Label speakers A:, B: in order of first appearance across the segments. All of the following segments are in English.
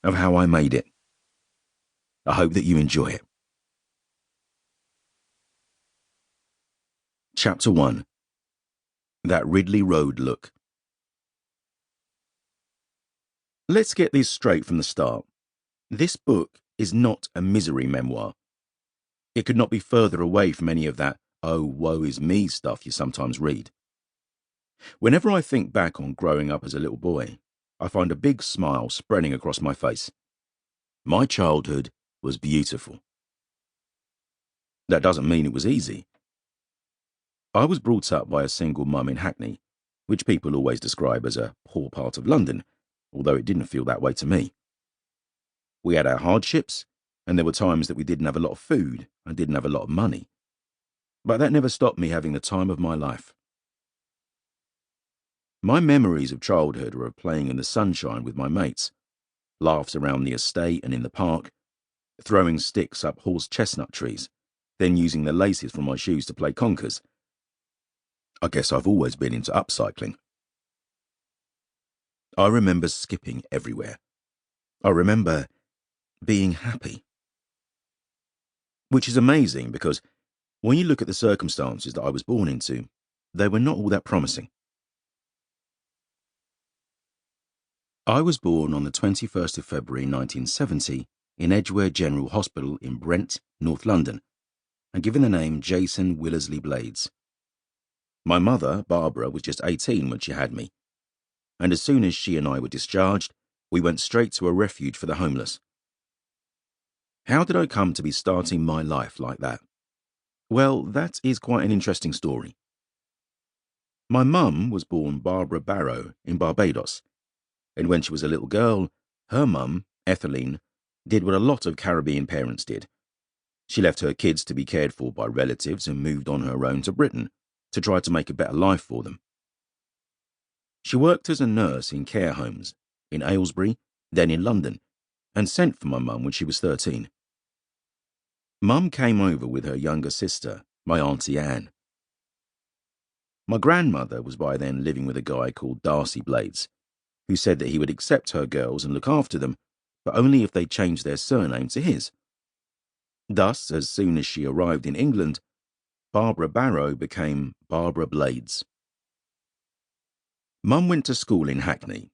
A: of how I made it. I hope that you enjoy it. Chapter 1. That Ridley Road Look. Let's get this straight from the start. This book is not a misery memoir. It could not be further away from any of that "oh, woe is me" stuff you sometimes read. Whenever I think back on growing up as a little boy, I find a big smile spreading across my face. My childhood was beautiful. That doesn't mean it was easy. I was brought up by a single mum in Hackney, which people always describe as a poor part of London, although it didn't feel that way to me. We had our hardships, and there were times that we didn't have a lot of food and didn't have a lot of money. But that never stopped me having the time of my life. My memories of childhood are of playing in the sunshine with my mates, laughs around the estate and in the park, throwing sticks up horse chestnut trees, then using the laces from my shoes to play conkers. I guess I've always been into upcycling. I remember skipping everywhere. I remember being happy. Which is amazing because when you look at the circumstances that I was born into, they were not all that promising. I was born on the 21st of February 1970 in Edgware General Hospital in Brent, North London, and given the name Jason Willersley Blades. My mother, Barbara, was just 18 when she had me, and as soon as she and I were discharged, we went straight to a refuge for the homeless. How did I come to be starting my life like that? Well, that is quite an interesting story. My mum was born Barbara Barrow in Barbados, and when she was a little girl, her mum, Etheline, did what a lot of Caribbean parents did. She left her kids to be cared for by relatives and moved on her own to Britain to try to make a better life for them. She worked as a nurse in care homes, in Aylesbury, then in London, and sent for my mum when she was 13. Mum came over with her younger sister, my Auntie Anne. My grandmother was by then living with a guy called Darcy Blades, who said that he would accept her girls and look after them, but only if they changed their surname to his. Thus, as soon as she arrived in England, Barbara Barrow became Barbara Blades. Mum went to school in Hackney,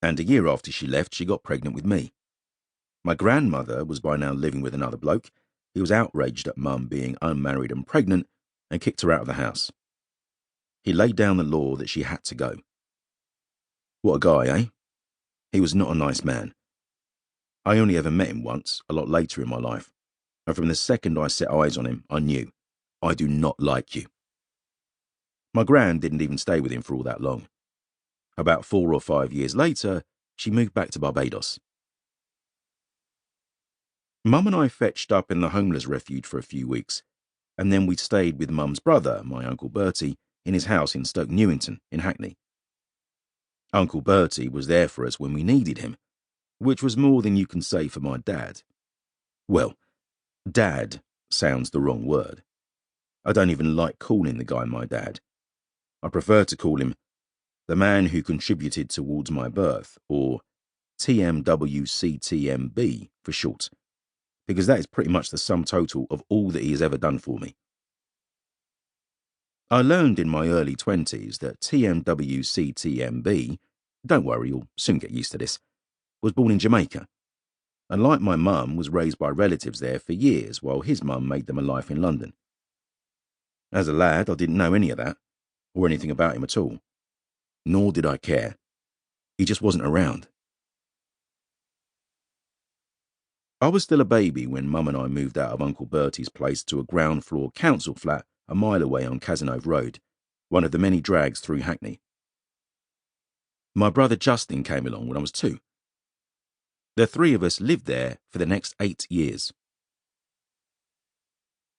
A: and a year after she left, she got pregnant with me. My grandmother was by now living with another bloke. He was outraged at Mum being unmarried and pregnant and kicked her out of the house. He laid down the law that she had to go. What a guy, eh? He was not a nice man. I only ever met him once, a lot later in my life, and from the second I set eyes on him, I knew, I do not like you. My gran didn't even stay with him for all that long. About 4 or 5 years later, she moved back to Barbados. Mum and I fetched up in the homeless refuge for a few weeks, and then we stayed with Mum's brother, my Uncle Bertie, in his house in Stoke Newington in Hackney. Uncle Bertie was there for us when we needed him, which was more than you can say for my dad. Well, dad sounds the wrong word. I don't even like calling the guy my dad. I prefer to call him the man who contributed towards my birth, or TMWCTMB for short, because that is pretty much the sum total of all that he has ever done for me. I learned in my early 20s that TMWCTMB, don't worry, you'll soon get used to this, was born in Jamaica, and like my mum, was raised by relatives there for years while his mum made them a life in London. As a lad, I didn't know any of that, or anything about him at all. Nor did I care. He just wasn't around. I was still a baby when Mum and I moved out of Uncle Bertie's place to a ground floor council flat a mile away on Cazenove Road, one of the many drags through Hackney. My brother Justin came along when I was 2. The 3 of us lived there for the next 8 years.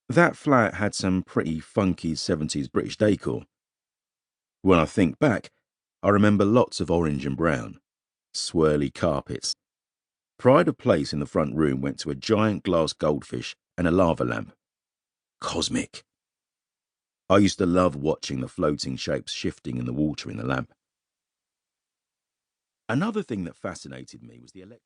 A: That flat had some pretty funky 70s British decor. When I think back, I remember lots of orange and brown, swirly carpets. Pride of place in the front room went to a giant glass goldfish and a lava lamp. Cosmic. I used to love watching the floating shapes shifting in the water in the lamp. Another thing that fascinated me was the electric